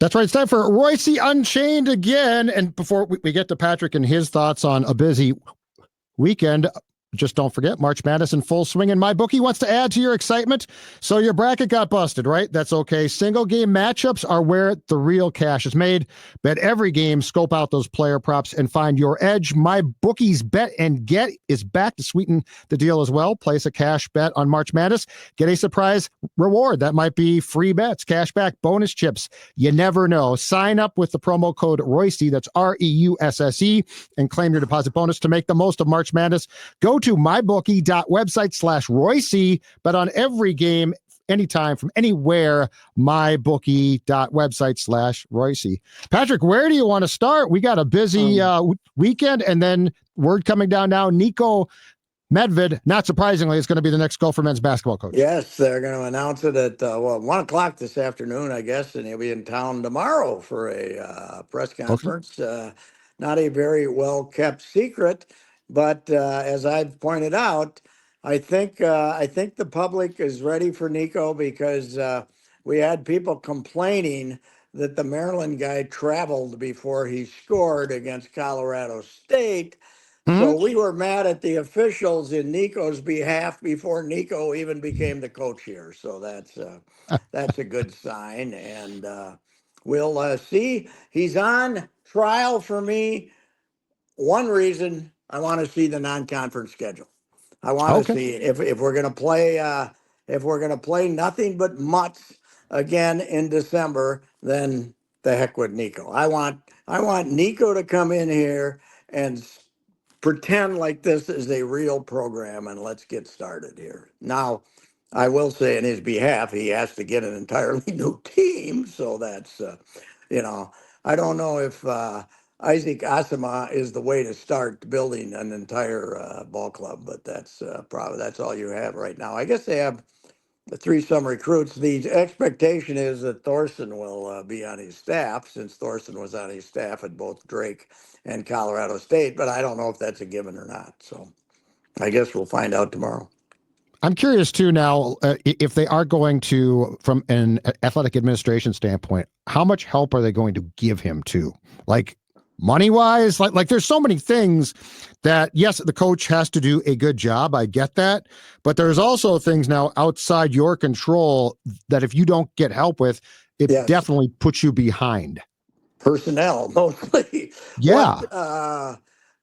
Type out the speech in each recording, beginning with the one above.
That's right. It's time for Reusse Unchained again. And before we get to Patrick and his thoughts on a busy weekend, just don't forget March Madness in full swing, and my bookie wants to add to your excitement. So your bracket got busted, right? That's okay. Single game matchups are where the real cash is made. Bet every game, scope out those player props, and find your edge. My bookie's bet and get is back to sweeten the deal as well. Place a cash bet on March Madness. Get a surprise reward. That might be free bets, cash back, bonus chips. You never know. Sign up with the promo code Reusse, that's REUSSE, and claim your deposit bonus to make the most of March Madness. Go to mybookie.website/Reusse, but on every game, anytime, from anywhere, mybookie.website/Reusse. Patrick, where do you want to start? We got a busy weekend, and then word coming down now, Niko Medved, not surprisingly, is going to be the next Gopher men's basketball coach. Yes, they're going to announce it at 1 o'clock this afternoon, I guess, and he'll be in town tomorrow for a press conference. Not a very well-kept secret, but as I've pointed out, I think the public is ready for Niko because we had people complaining that the Maryland guy traveled before he scored against Colorado State. So we were mad at the officials in Niko's behalf before Niko even became the coach here. So that's a good sign, and we'll see. He's on trial for me. One reason I want to see the non-conference schedule. I want to see if we're going to play nothing but mutts again in December. Then the heck with Niko. I want Niko to come in here and pretend like this is a real program, and let's get started here. Now, I will say in his behalf, he has to get an entirely new team. So that's, I don't know if Isaac Asima is the way to start building an entire ball club, but that's all you have right now. I guess they have some recruits. The expectation is that Thorson will be on his staff, since Thorson was on his staff at both Drake and Colorado State, but I don't know if that's a given or not. So I guess we'll find out tomorrow. I'm curious too now, if they are going to, from an athletic administration standpoint, how much help are they going to give him too? Like money wise, like there's so many things that, yes, the coach has to do a good job. I get that. But there's also things now outside your control that if you don't get help with, it definitely puts you behind. Personnel, mostly. Yeah.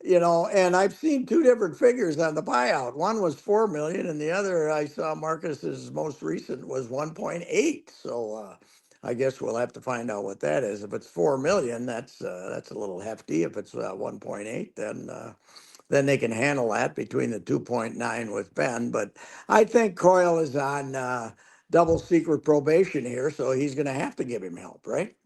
And I've seen two different figures on the buyout. One was $4 million, and the other, I saw Marcus's most recent was 1.8. So I guess we'll have to find out what that is. If it's $4 million, that's a little hefty. If it's 1.8, then they can handle that between the 2.9 with Ben. But I think Coyle is on double secret probation here, so he's going to have to give him help, right?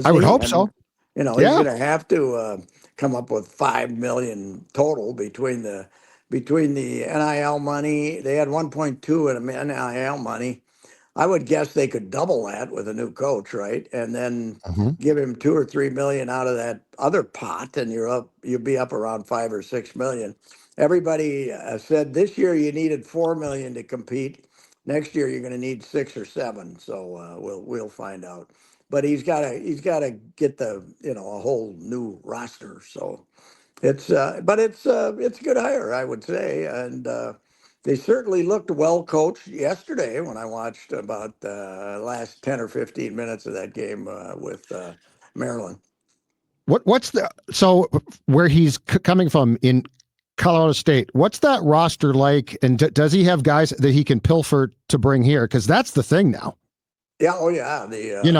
I would hope so. He's going to have to come up with $5 million total between the NIL money. They had 1.2 in NIL money. I would guess they could double that with a new coach, right? And then give him $2 or $3 million out of that other pot, and you'll be up around $5 or $6 million. Everybody said this year you needed $4 million to compete. Next year you're going to need 6 or 7. So we'll find out. But he's got to get a whole new roster. So it's a good hire, I would say, and they certainly looked well coached yesterday when I watched about the last 10 or 15 minutes of that game with Maryland. So where he's coming from in Colorado State, what's that roster like, and does he have guys that he can pilfer to bring here? Because that's the thing now. Yeah. Oh, yeah.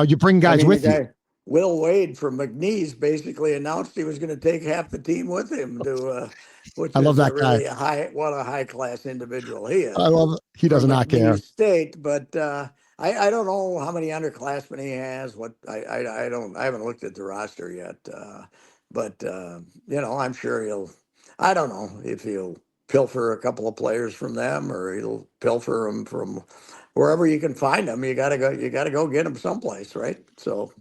You bring guys with you. Will Wade from McNeese basically announced he was going to take half the team with him to. Which I love that really guy. What a high class individual he is. I love it. He does not care. State, but I don't know how many underclassmen he has. I haven't looked at the roster yet. But I'm sure I don't know if he'll pilfer a couple of players from them, or he'll pilfer them from wherever you can find them. You gotta go get them someplace, right? So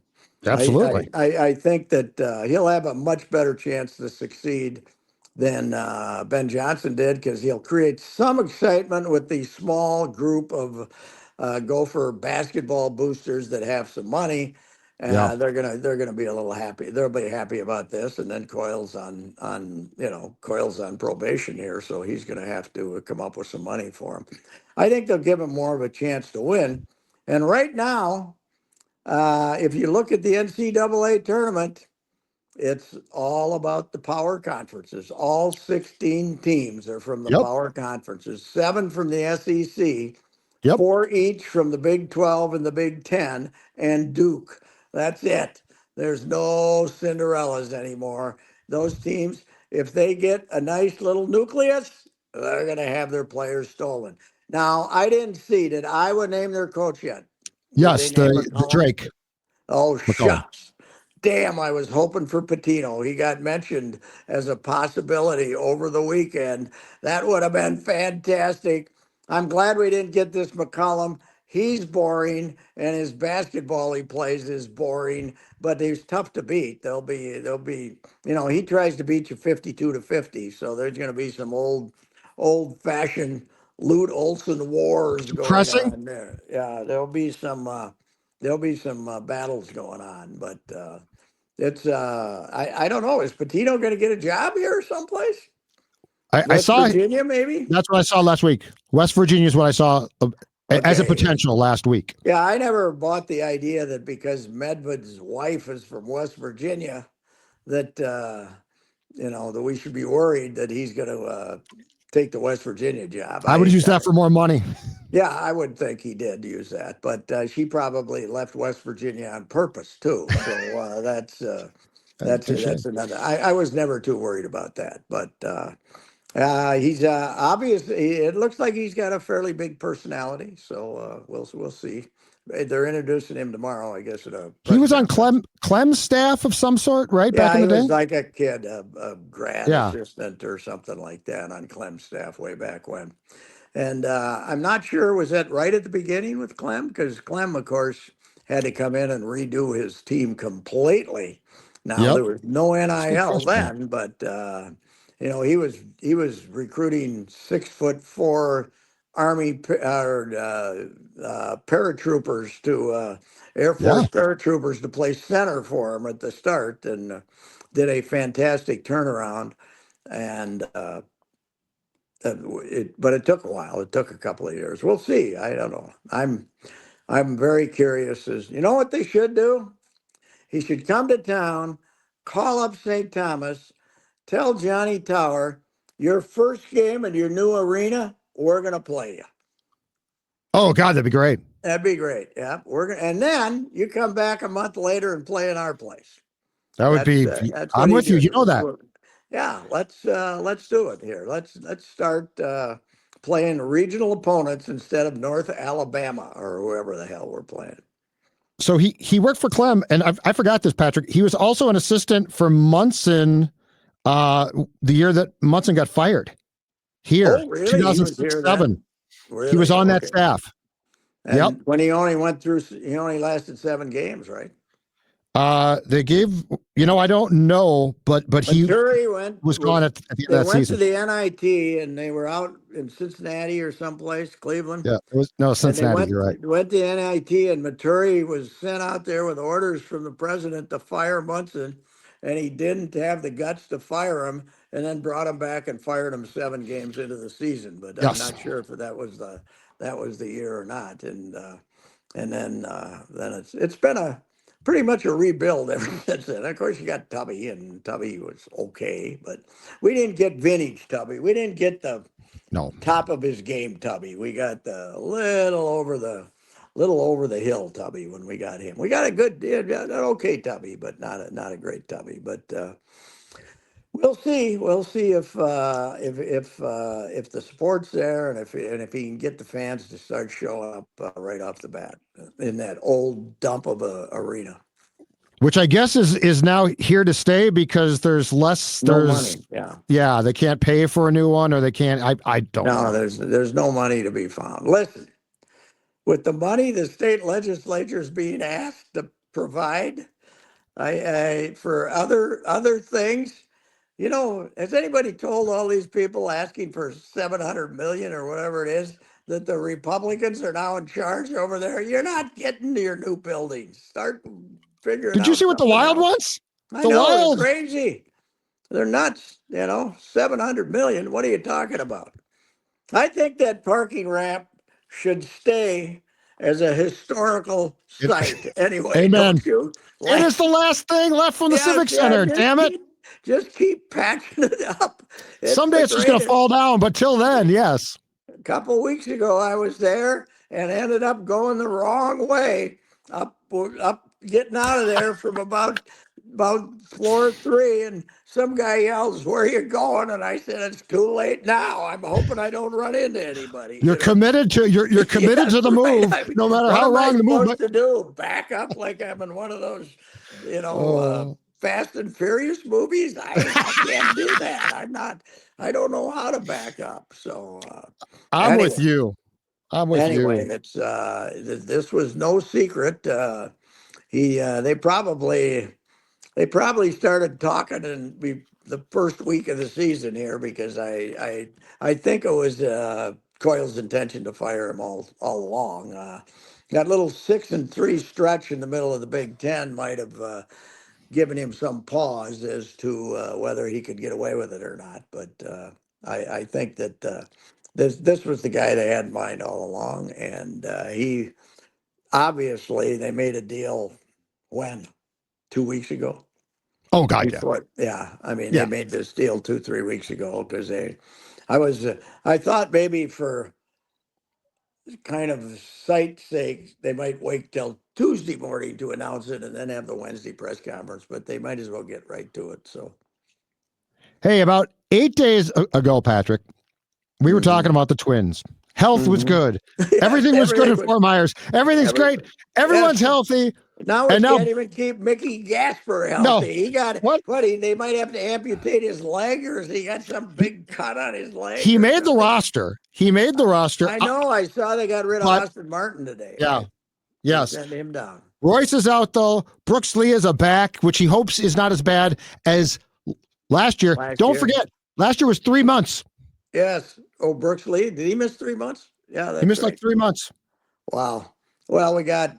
absolutely, I think that he'll have a much better chance to succeed than Ben Johnson did, because he'll create some excitement with the small group of Gopher basketball boosters that have some money. Yeah. They're gonna be a little happy. They'll be happy about this, and then Coyle's on Coyle's on probation here, so he's gonna have to come up with some money for him. I think they'll give him more of a chance to win. And right now, if you look at the NCAA tournament, it's all about the power conferences. All 16 teams are from the Yep. power conferences, 7 from the SEC, Yep. 4 each from the Big 12 and the Big 10, and Duke. That's it. There's no Cinderellas anymore. Those teams, if they get a nice little nucleus, they're going to have their players stolen. Now, I didn't see, did Iowa name their coach yet? Did they Yes. name The McCollum? Drake Oh, McCollum. shucks. Damn, I was hoping for Patino. He got mentioned as a possibility over the weekend. That would have been fantastic. I'm glad we didn't get this McCollum. He's boring, and his basketball he plays is boring, but he's tough to beat. He tries to beat you 52-50, so there's going to be some old-fashioned Lute Olson wars going Pressing. on there. Yeah, there'll be some battles going on, but I don't know. Is Patino going to get a job here someplace? I West saw. Virginia, maybe? That's what I saw last week. West Virginia is what I saw as a Okay. potential last week. Yeah, I never bought the idea that because Medved's wife is from West Virginia, that that we should be worried that he's going to take the West Virginia job. I would use that for more money. Yeah, I would think he did use that, but she probably left West Virginia on purpose too. So that's another. I was never too worried about that, but he's obviously. It looks like he's got a fairly big personality, so we'll see. They're introducing him tomorrow, I guess, at a He press was on conference. Clem's staff of some sort, right? Back Yeah, in he the day. was like a kid, a grad Yeah. assistant or something like that on Clem's staff way back when. And I'm not sure, was that right at the beginning with Clem? Because Clem, of course, had to come in and redo his team completely. Now Yep. there was no Good NIL question. then, but he was recruiting 6'4" paratroopers to Air Yeah. Force paratroopers to play center for him at the start, and did a fantastic turnaround. And but it took a while. It took a couple of years. We'll see. I don't know. I'm very curious. As you know what they should do? He should come to town, call up St. Thomas, tell Johnny Tower, your first game in your new arena, we're gonna play you. Oh God, that'd be great. That'd be great. Yeah, and then you come back a month later and play in our place. That would be. That's what I'm he with you. did. You know that. Yeah, let's do it here. Let's start playing regional opponents instead of North Alabama or whoever the hell we're playing. So he worked for Clem, and I forgot this, Patrick. He was also an assistant for Munson. The year that Munson got fired. Here, Oh, really? He was here then? 2007. Really? He was on that Okay. staff. And when he only lasted 7 games, right? They gave, I don't know, but he Maturi was gone at the end of that went season. to the NIT and they were out in Cincinnati or someplace, Cleveland. Yeah, it was Cincinnati. You're right. Went to NIT, and Maturi was sent out there with orders from the president to fire Munson, and he didn't have the guts to fire him, and then brought him back and fired him 7 games into the season. But I'm Yes. not sure if that was the year or not. And then it's been pretty much a rebuild ever since then. Of course, you got Tubby, and Tubby was okay, but we didn't get vintage Tubby. We didn't get the top of his game Tubby. We got the little over the hill Tubby when we got him. We got an okay Tubby, but not a great Tubby. But we'll see. We'll see if the support's there, and if he can get the fans to start showing up right off the bat in that old dump of a arena. Which I guess is now here to stay because there's no money. Yeah, they can't pay for a new one, or they can't. I don't know. There's no money to be found. Listen, with the money the state legislature is being asked to provide, for other things, has anybody told all these people asking for 700 million or whatever it is that the Republicans are now in charge over there? You're not getting to your new buildings. Start figuring Did you out see what the something Wild else. wants? I The know, they're Wild. crazy. They're nuts, 700 million. What are you talking about? I think that parking ramp should stay as a historical site anyway, Amen. don't you? It Like, is the last thing left from the yes, Civic yeah, Center. Damn it. just keep patching it up. It's Someday the it's just going to greatest. fall down, but till then, yes. A couple weeks ago, I was there and ended up going the wrong way, up, getting out of there from about floor 3, and some guy yells, "Where are you going?" And I said, "It's too late now. I'm hoping I don't run into anybody." You're committed to you're committed Yes, to the right. move, I mean, no matter what how am I wrong the move. supposed to do? Back up like I'm in one of those, Oh, Fast and Furious movies? I can't do that. I'm not. I don't know how to back up. So I'm with anyway. you. I'm with Anyway, you. it's this was no secret. He they probably started talking in the first week of the season here, because I think it was Coyle's intention to fire him all along. That little 6-3 stretch in the middle of the Big Ten might have given him some pause as to whether he could get away with it or not. But I think that this was the guy they had in mind all along, and he obviously they made a deal when 2 weeks ago. Oh God, yeah. Before, yeah, I mean they Yeah. made this deal 2-3 weeks ago because I thought maybe for kind of sight's sake they might wait till Tuesday morning to announce it and then have the Wednesday press conference, but they might as well get right to it. So. Hey, about 8 days ago, Patrick, we were talking Hmm. about the Twins. Health was Hmm. good. Yes, Everything was good in everything was Fort Myers. Everything's every great. Everyone's yes. healthy. Now we And now, can't even keep Mickey Gasper no, healthy. He got what? what? They might have to amputate his leg, or he got some He, big cut on his leg he or made the something. roster. He made the roster. I know. I saw they got rid of But Austin Martin today. yeah, Right? They yes. sent him down Reusse is out though. Brooks Lee is a back, which he hopes is not as bad as last year. last Don't year. forget, last year was 3 months. Yes. Oh, Brooks Lee. Did he miss 3 months? Yeah, He that's missed like right. 3 months. Wow. Well, we got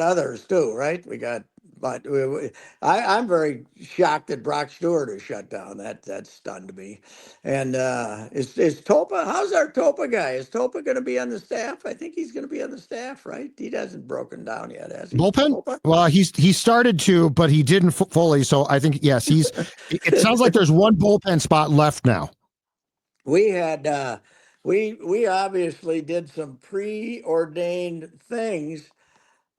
others too, right? But I'm very shocked that Brock Stewart is shut down. That stunned me. And is Topa? How's our Topa guy? Is Topa going to be on the staff? I think he's going to be on the staff, right? He hasn't broken down yet, has he? Bullpen? Topa? Well, he started to, but he didn't fully. So I think yes, he's. It sounds like there's one bullpen spot left now. We had we obviously did some preordained things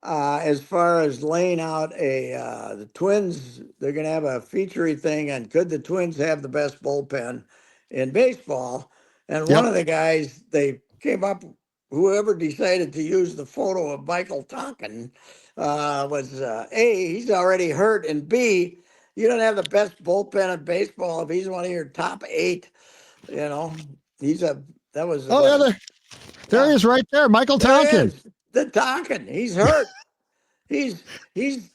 as far as laying out the Twins. They're going to have a featurey thing on could the Twins have the best bullpen in baseball, and one Yep. of the guys they came up, whoever decided to use the photo of Michael Tonkin was A, he's already hurt, and B, you don't have the best bullpen in baseball if he's one of your top 8. you know he's a that was Oh yeah, what. there he Yeah, is right there, Michael there he Tonkin. is, the Tonkin. He's hurt. He's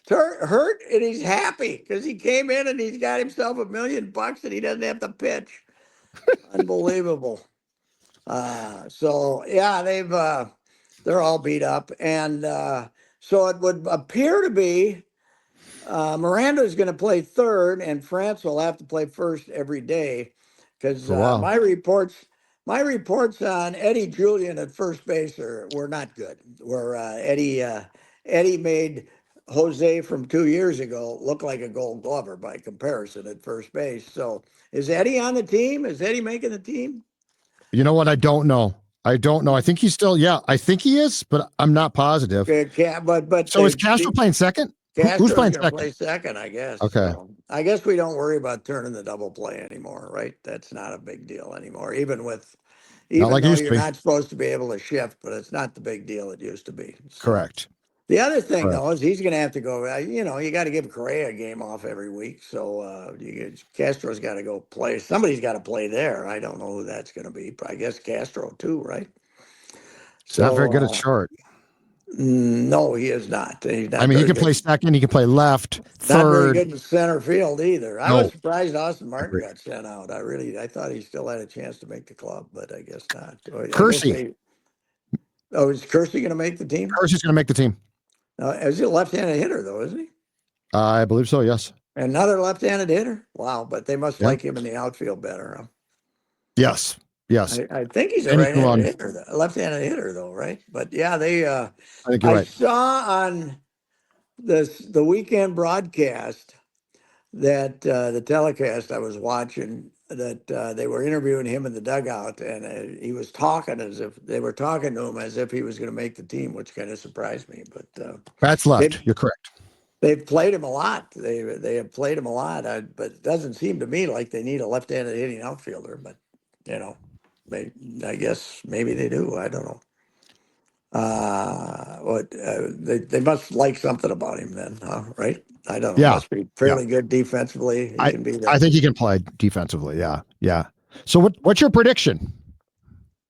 hurt and he's happy because he came in and he's got himself $1 million and he doesn't have to pitch. Unbelievable. So yeah, they're all beat up, and so it would appear to be Miranda is going to play third, and France will have to play first every day, because For a while. my reports on Eddie Julian at first base were not good. Where Eddie made Jose from 2 years ago look like a Gold Glover by comparison at first base. So is Eddie on the team? Is Eddie making the team? You know what? I don't know. I don't know. I think he's still. Yeah, I think he is, but I'm not positive. But So is Castro playing second? Who's Castro's playing going to second? play second, I guess. Okay. So I guess we don't worry about turning the double play anymore, right? That's not a big deal anymore. Not Even like it though used to you're be. not supposed to be able to shift, but it's not the big deal it used to be. So Correct. the other thing Correct. though is he's going to have to go. You got to give Correa a game off every week. So Castro's got to go play. Somebody's got to play there. I don't know who that's going to be. But I guess Castro too, right? He's not very So good at short. no, he is not. He's I not mean, he very can play good. second. He can play left, Not very third. good in center field either. I was No, surprised Austin I Martin agree. got sent out. I thought he still had a chance to make the club, but I guess not. I guess Kersey. they. Oh, is Kersey going to make the team? Kersey's going to make the team. Is he a left-handed hitter though? Isn't he? I believe so. Yes. Another left-handed hitter. Wow, but they must Yeah. like him in the outfield better. Huh? Yes. Yes. I think he's a And he can right-handed run. hitter, a left-handed hitter, though, right? But yeah, they. I think you're I right. saw on the weekend broadcast that the telecast I was watching that they were interviewing him in the dugout, and he was talking as if they were talking to him as if he was going to make the team, which kind of surprised me. But Bats they left. You're correct. they've played him a lot. They have played him a lot, but it doesn't seem to me like they need a left-handed hitting outfielder. But you know, I guess maybe they do. I don't know. They must like something about him then, huh? Right? I don't know. Yeah. Must be Yeah. fairly good defensively. He I can be I the. think he can play defensively. Yeah. Yeah. So what's your prediction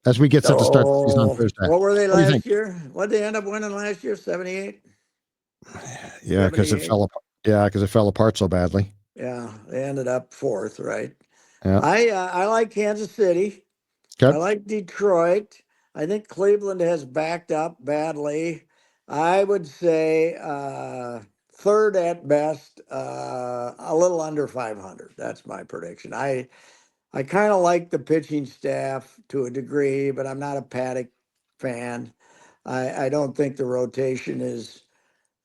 as we get set to start the season on Oh, Thursday? what were they What do you think? last year? What did they end up winning last year? 78? Yeah, because it 78? fell apart. Yeah, because it fell apart so badly. Yeah, they ended up fourth, right? Yeah. I like Kansas City. I Okay. like Detroit. I think Cleveland has backed up badly. I would say third at best, a little under 500. That's my prediction. I kind of like the pitching staff to a degree, but I'm not a Paddock fan. I don't think the rotation is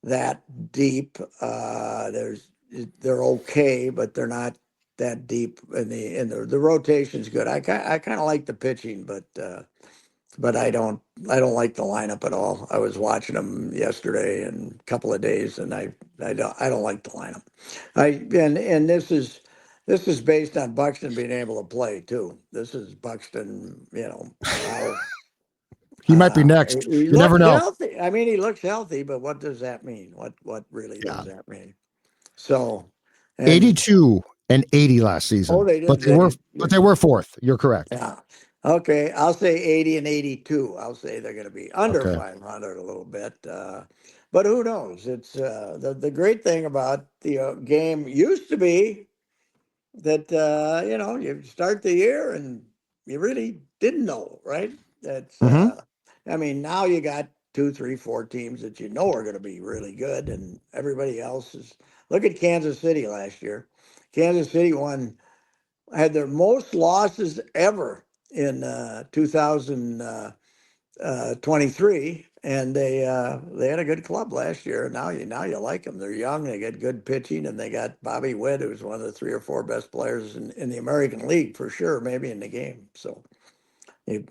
that deep. They're okay, but they're not that deep the rotation's good. I kind of like the pitching, but I don't like the lineup at all. I was watching them yesterday and a couple of days, and I don't like the lineup. And this is based on Buxton being able to play too. This is Buxton, how He might be next. he You never looks know. healthy. I mean, he looks healthy, but what does that mean? What really Yeah. does that mean? So, and 82 and 80 last oh, season. they But did. they were fourth. You're correct. Yeah. Okay. I'll say 80 and 82. I'll say they're going to be under Okay. 500 a little bit. But who knows? It's the great thing about the game used to be that, you start the year and you really didn't know, right? That's, Mm-hmm. I mean, now you got two, three, four teams that you know are going to be really good, and everybody else is. Look at Kansas City last year. Kansas City had their most losses ever in 2023, and they had a good club last year. Now you like them. They're young. They get good pitching, and they got Bobby Witt, who's one of the three or four best players in the American League for sure, maybe in the game. So you,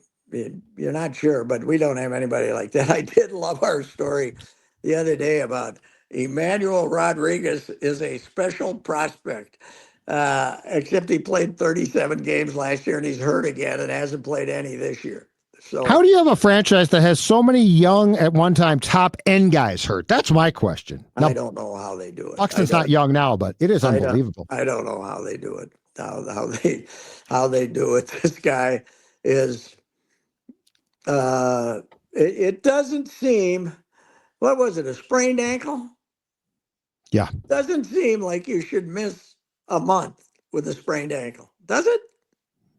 you're not sure, but we don't have anybody like that. I did love our story the other day about Emmanuel Rodriguez is a special prospect. Except he played 37 games last year and he's hurt again and hasn't played any this year. How So do you have a franchise that has so many young at one time top end guys hurt? That's my question. I Now, don't know how they do it. Buxton's not young now, but it is I don't unbelievable. I don't know how they do it. How they do it. This guy is it doesn't seem, what was it, a sprained ankle? Yeah. Doesn't seem like you should miss a month with a sprained ankle. Does it?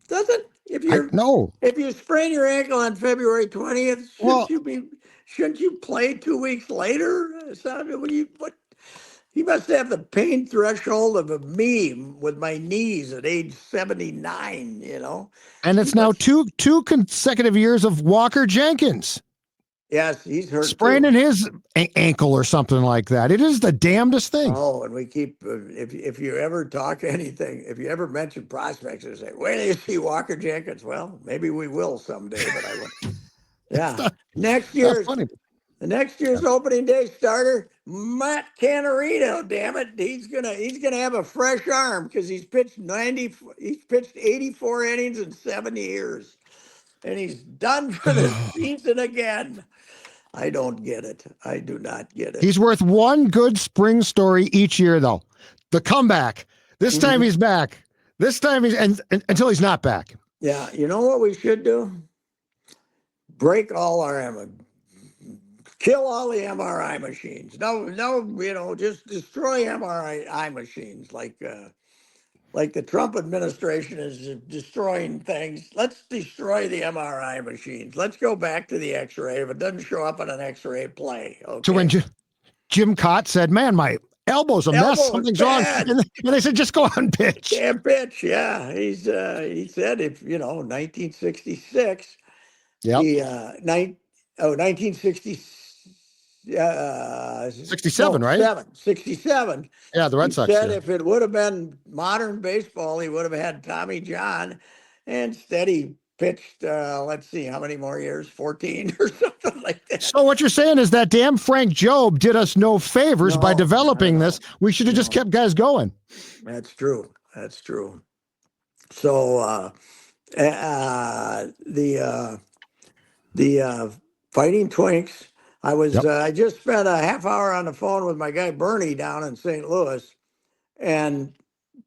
Does it? I no. If you sprain your ankle on February 20th, Well, shouldn't you play 2 weeks later? So, he must have the pain threshold of a me with my knees at age 79, and He it's now must, two consecutive years of Walker Jenkins yes, he's hurt too. spraining his ankle or something like that. It is the damnedest thing. Oh, and we keep if you ever talk anything, if you ever mention prospects, they say, "Where do you see Walker Jenkins?" Well, maybe we will someday, but I will. It's Yeah, not, next not year's funny. the next year's opening day starter, Matt Canarino. Damn it, he's gonna have a fresh arm because he's pitched 84 innings in 7 years, and he's done for the season again. I don't get it. I do not get it. He's worth one good spring story each year, though. The comeback. This time Mhm. he's back. This time and until he's not back. Yeah, you know what we should do? Break all our kill all the MRI machines. No, no, just destroy MRI machines like the Trump administration is destroying things. Let's destroy the MRI machines. Let's go back to the X-ray. If it doesn't show up on an X-ray, play. So when Okay. Jim Cott said, "Man, my elbow's a mess. Elbow is Something's wrong. bad. And they said, just go on pitch. Can't pitch. Yeah, he said if 1966, Yep. he 1960. No, 67, right? 67. Yeah, the He Red Sox. said Yeah. if it would have been modern baseball, he would have had Tommy John. And instead, he pitched, let's see, how many more years? 14 or something like that. So what you're saying is that damn Frank Jobe did us no favors by No, developing no, this. We should have just no. kept guys going. That's true. That's true. So the Fighting Twinks. I just spent a half hour on the phone with my guy Bernie down in St. Louis, and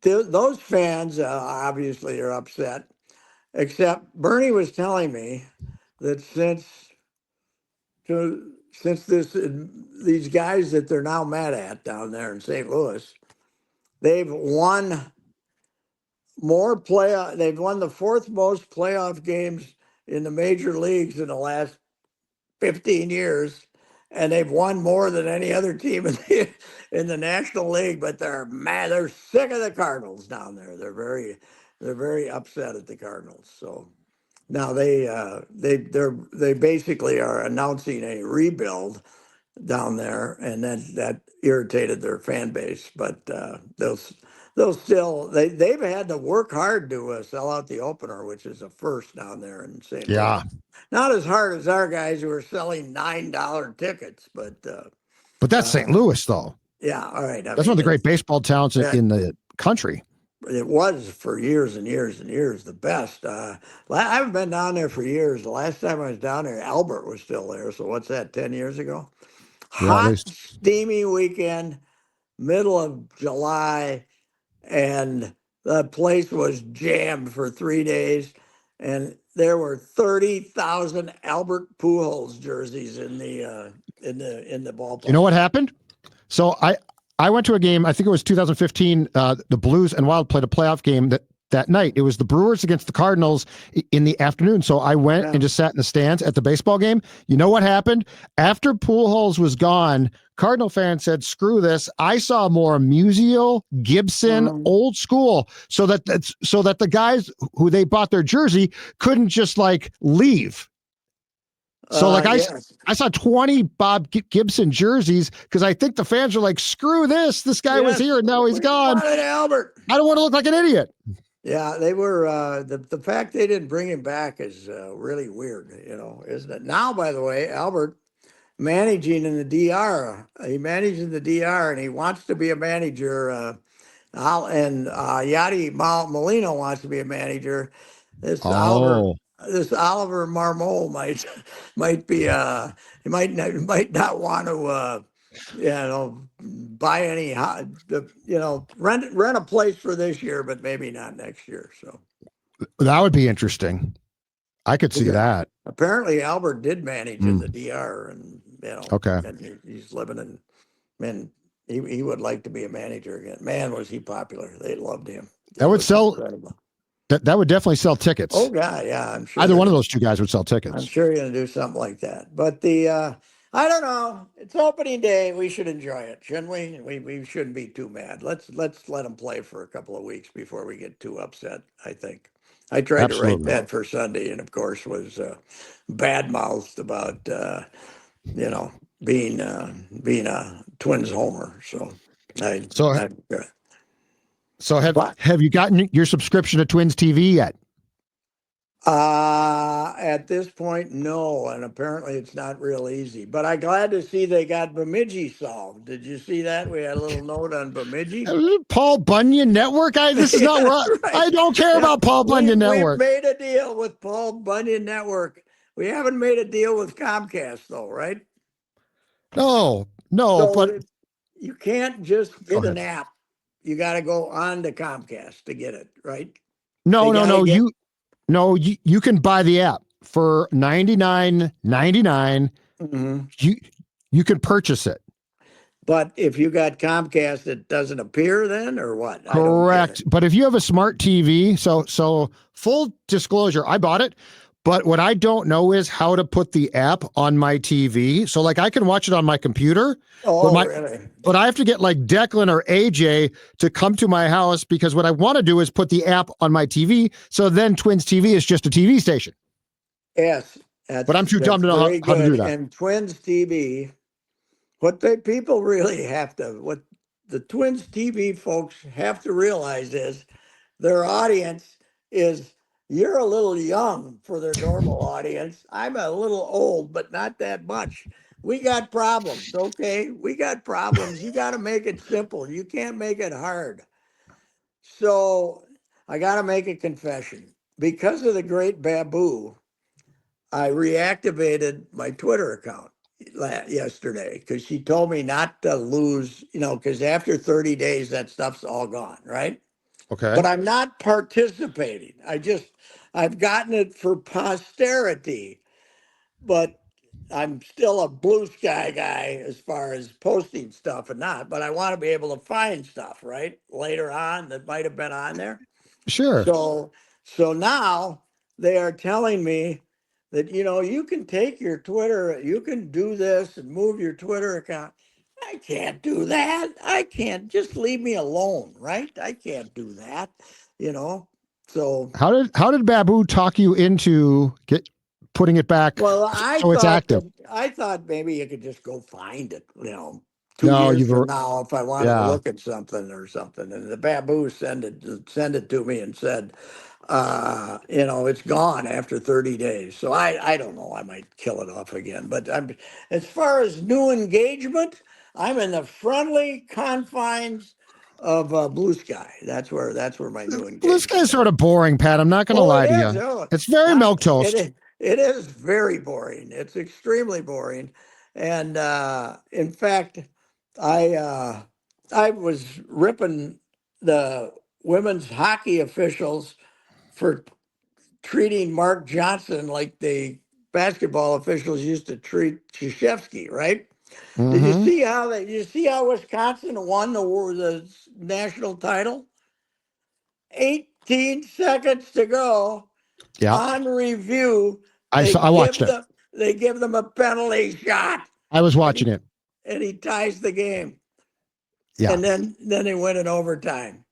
those fans obviously are upset. Except Bernie was telling me that these guys that they're now mad at down there in St. Louis, they've won more playoff. They've won the fourth most playoff games in the major leagues in the last 15 years, and they've won more than any other team in the National League. But they're mad. They're sick of the Cardinals down there. They're very upset at the Cardinals. So now they basically are announcing a rebuild down there, and that irritated their fan base. But they'll still they've had to work hard to sell out the opener, which is a first down there in St. Yeah. Louis. Not as hard as our guys who are selling $9 tickets, but that's St. Louis, though. yeah, all right. That's one of the great baseball towns in the country. It was for years and years and years the best. I haven't been down there for years. The last time I was down there, Albert was still there. So what's that, 10 years ago? Yeah, Hot, steamy weekend, middle of July, and the place was jammed for 3 days. And there were 30,000 Albert Pujols jerseys in the ballpark. You know what happened? So I went to a game, I think it was 2015, the Blues and Wild played a playoff game that night. It was the Brewers against the Cardinals in the afternoon. So I went and just sat in the stands at the baseball game. You know what happened? After Pujols was gone, Cardinal fans said, screw this. I saw more Musial, Gibson, old school, so that the guys who they bought their jersey couldn't just like leave. So I saw 20 Bob Gibson jerseys because I think the fans are like, screw this. This guy was here and now he's gone. Albert. I don't want to look like an idiot. Yeah, they were. The fact they didn't bring him back is really weird, isn't it? Now, by the way, Albert managing in the DR. He managed in the DR and he wants to be a manager. And Yadi Molina wants to be a manager. This Oliver Marmol might be he might not want to buy any rent a place for this year, but maybe not next year. So that would be interesting. I could see that. Apparently Albert did manage in the DR, and okay, and he's living in, and he would like to be a manager again. Man, was he popular. They loved him. That would sell. Incredible. That would definitely sell tickets. Oh God, yeah, I'm sure. Either one of those two guys would sell tickets. I'm sure you're gonna do something like that. But I don't know. It's opening day. We should enjoy it, shouldn't we? We shouldn't be too mad. Let's let them play for a couple of weeks before we get too upset. I think. I tried to write that for Sunday, and of course was bad mouthed about being a Twins homer. So have you gotten your subscription to Twins TV yet? At this point, no, and apparently it's not real easy. But I'm glad to see they got Bemidji solved. Did you see that? We had a little note on Bemidji. Paul Bunyan Network. This is not what right. I don't care about Paul Bunyan Network. We made a deal with Paul Bunyan Network. We haven't made a deal with Comcast, though, right? No, but you can't just get an app. You got to go on to Comcast to get it, right? No. You can buy the app for $99.99. Mm-hmm. You can purchase it. But if you got Comcast, it doesn't appear then, or what? Correct. But if you have a smart TV, so full disclosure, I bought it, But what I don't know is how to put the app on my TV. So like I can watch it on my computer, Oh, really? but I have to get like Declan or AJ to come to my house because what I want to do is put the app on my TV. So then Twins TV is just a TV station. Yes, But I'm too dumb that's to know very how to do good. that. And Twins TV, people really have to, what the Twins TV folks have to realize is their audience is, you're a little young for their normal audience. I'm a little old, but not that much. We got problems, okay? We got problems. You got to make it simple. You can't make it hard. So I got to make a confession. Because of the great Babu, I reactivated my Twitter account yesterday because she told me not to lose, because after 30 days, that stuff's all gone, right? Okay. But I'm not participating. I've gotten it for posterity, but I'm still a blue sky guy as far as posting stuff and not, but I want to be able to find stuff, right? Later on that might have been on there. Sure. So now they are telling me that, you can take your Twitter, you can do this and move your Twitter account. I can't do that. I can't. Just leave me alone, right? I can't do that, you know. So How did Babu talk you into putting it back well, so it's active? I thought maybe you could just go find it, two No, years you've from now if I wanted to yeah. look at something or something. And the Babu send it to me and said, it's gone after 30 days. So I don't know. I might kill it off again. But as far as new engagement, I'm in the friendly confines of Blue Sky. That's where my new Well, this engagement guy's is. sort of boring, Pat. I'm not going to Oh, it lie to is. you. Oh, It's very milk it toast. is. It is very boring. It's extremely boring. And in fact, I was ripping the women's hockey officials for treating Mark Johnson like the basketball officials used to treat Krzyzewski, right? Mm-hmm. Did you see how Wisconsin won the national title? 18 seconds to go Yeah. on review. I watched it. They give them a penalty shot I was and watching he, it. and he ties the game. Yeah. And then they win in overtime.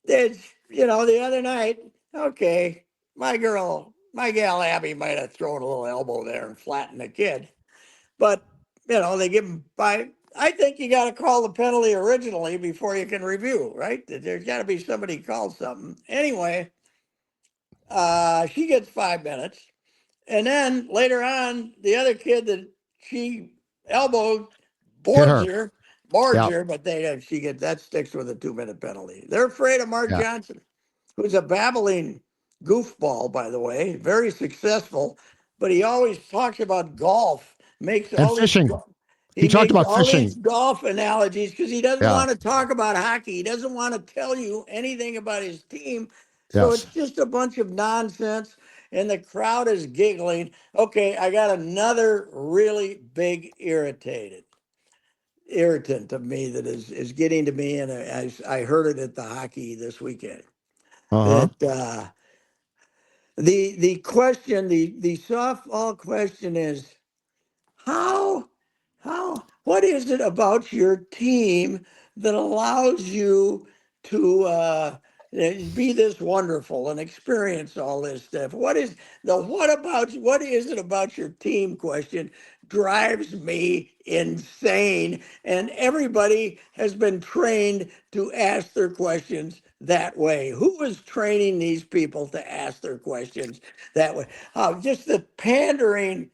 It's, the other night, okay, my gal Abby might have thrown a little elbow there and flattened the kid. But, they give him by. I think you got to call the penalty originally before you can review, right? There's got to be somebody called something. Anyway, she gets 5 minutes. And then later on, the other kid that she elbowed Hit boards her. her, Yeah. but that sticks with a 2-minute penalty. They're afraid of Mark Yeah. Johnson, who's a babbling goofball, by the way, very successful, but he always talks about golf, makes And all these fishing. He he talked makes about all these fishing. golf analogies because he doesn't Yeah. want to talk about hockey. He doesn't want to tell you anything about his team. So it's Yes. just a bunch of nonsense, and the crowd is giggling. Okay, I got another really big irritant of me that is getting to me, and I heard it at the hockey this weekend. Uh-huh. That the question, the softball question is how what is it about your team that allows you to be this wonderful and experience all this stuff? What is what is it about your team question drives me insane, and everybody has been trained to ask their questions that way. Who is training these people to ask their questions that way? Just the pandering,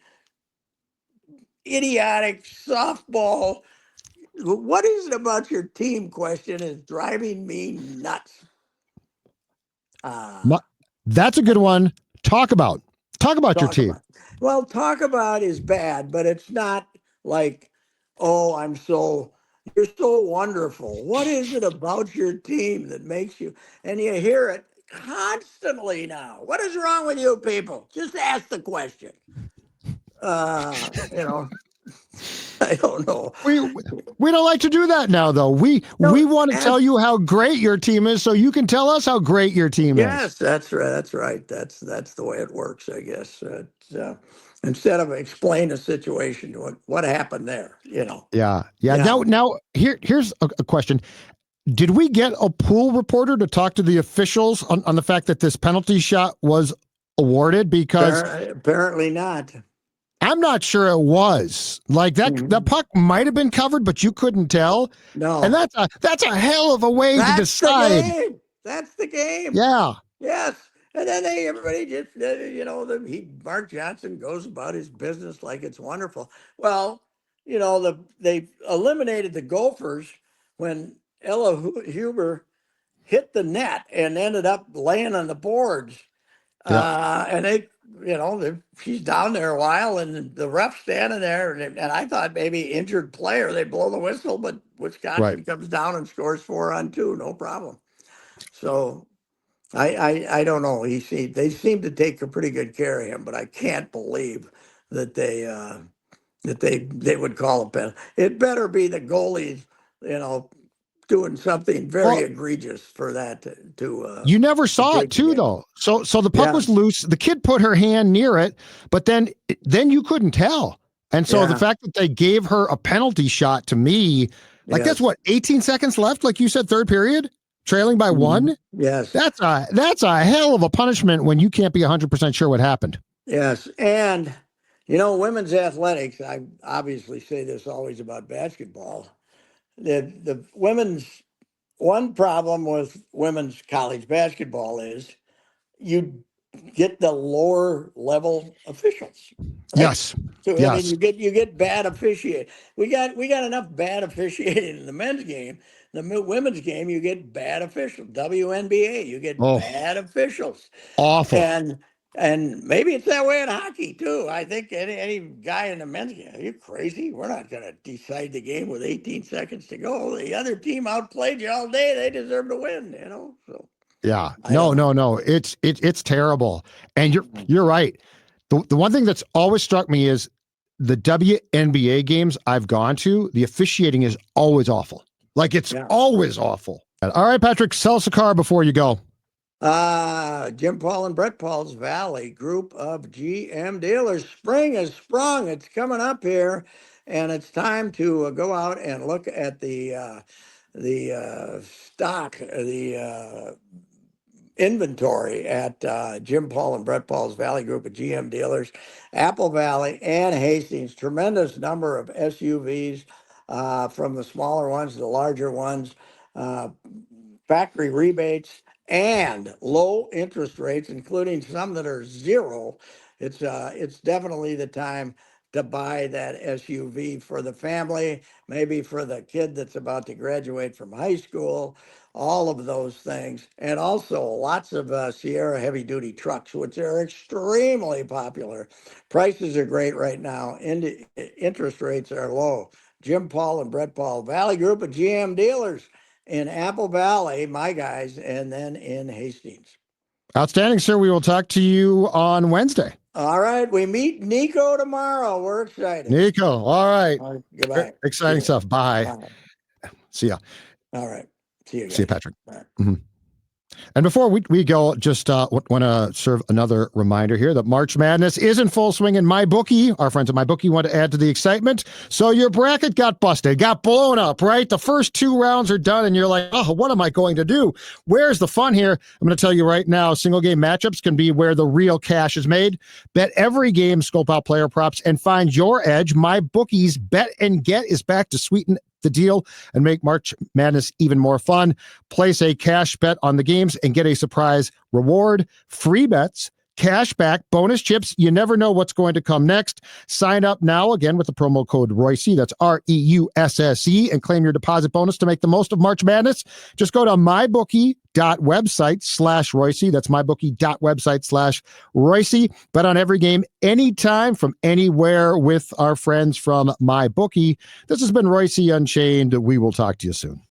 idiotic softball. What is it about your team question is driving me nuts? Uh, That's a good one. Talk about. Talk about your talk team. about. Well, talk about is bad, but it's not like, oh, you're so wonderful. What is it about your team that makes you, and you hear it constantly now. What is wrong with you people? Just ask the question. Uh, you know, I don't know. We don't like to do that now, though. We No, want to tell you how great your team is, so you can tell us how great your team is. yes, that's right. That's right. That's the way it works, I guess. Instead of explain a situation, what happened there, Yeah, yeah. Yeah. Now here's a question. Did we get a pool reporter to talk to the officials on the fact that this penalty shot was awarded? Because Apparently not. I'm not sure it was. Like the Mhm. puck might have been covered, but you couldn't tell. And No, that's a hell of a way to that's the decide. game. That's the game. Yeah, Yes. And then everybody just, Mark Johnson goes about his business like it's wonderful. Well, they eliminated the Gophers when Ella Huber hit the net and ended up laying on the boards. yeah, And she's down there a while, and the ref standing there, and I thought maybe injured player, they blow the whistle, but right. Wisconsin comes down and scores 4-on-2, no problem. So I don't know. They seem to take a pretty good care of him, but I can't believe that they would call a penalty. It better be the goalies, doing something very Well, egregious for that you never to saw it take the too, game. though. So the puck Yeah, was loose. The kid put her hand near it, but then you couldn't tell. And so the yeah, fact that they gave her a penalty shot, to me, like that's yes. what, 18 seconds left, like you said, third period, trailing by Mhm. one. Yes, That's a hell of a punishment when you can't be 100% sure what happened. yes. And, women's athletics, I obviously say this always about basketball. The women's one problem with women's college basketball is you get the lower level officials, right? Yes. So I mean, Yes. you get bad officiating. We got enough bad officiating in the men's game. Women's game, you get bad officials. WNBA, you get Oh, bad officials, awful. and and maybe it's that way in hockey too. I think any guy in the men's game, are you crazy? We're not going to decide the game with 18 seconds to go. The other team outplayed you all day. They deserve to win. So Yeah. I No, don't know. no, no. It's terrible. And you're right. The one thing that's always struck me is the WNBA games I've gone to, the officiating is always awful. Like it's Yeah. always awful. All right, Patrick, sell us a car before you go. Jim Paul and Brett Paul's Valley group of GM dealers. Spring has sprung. It's coming up here, and it's time to go out and look at the stock, the inventory at Jim Paul and Brett Paul's Valley group of GM dealers, Apple Valley and Hastings. Tremendous number of SUVs, from the smaller ones to the larger ones. Uh, Factory rebates and low interest rates, including some that are zero. It's definitely the time to buy that SUV for the family, maybe for the kid that's about to graduate from high school, all of those things. And also lots of Sierra heavy duty trucks, which are extremely popular. Prices are great right now. Interest rates are low. Jim Paul and Brett Paul, Valley Group of GM dealers in Apple Valley, my guys, and then in Hastings. Outstanding, sir. We will talk to you on Wednesday. All right, we meet Niko tomorrow. We're excited. Niko. All right. All right, goodbye. See Exciting you. stuff. Bye. Bye. See ya. All right. See you See you, guys. Patrick. Bye. Mhm. And before we go, just want to serve another reminder here that March Madness is in full swing in MyBookie. Our friends at MyBookie want to add to the excitement. So your bracket got busted, got blown up, right? The first two rounds are done, and you're like, oh, what am I going to do? Where's the fun here? I'm going to tell you right now, single game matchups can be where the real cash is made. Bet every game, scope out player props, and find your edge. MyBookie's Bet and Get is back to sweeten the deal and make March Madness even more fun. Place a cash bet on the games and get a surprise reward, free bets, cash back, bonus chips. You never know what's going to come next. Sign up now again with the promo code Reusse. That's REUSSE, and claim your deposit bonus to make the most of March Madness. Just go to mybookie.website/Reusse. That's mybookie.website/Reusse. Bet on every game, anytime, from anywhere with our friends from MyBookie. This has been Reusse Unchained. We will talk to you soon.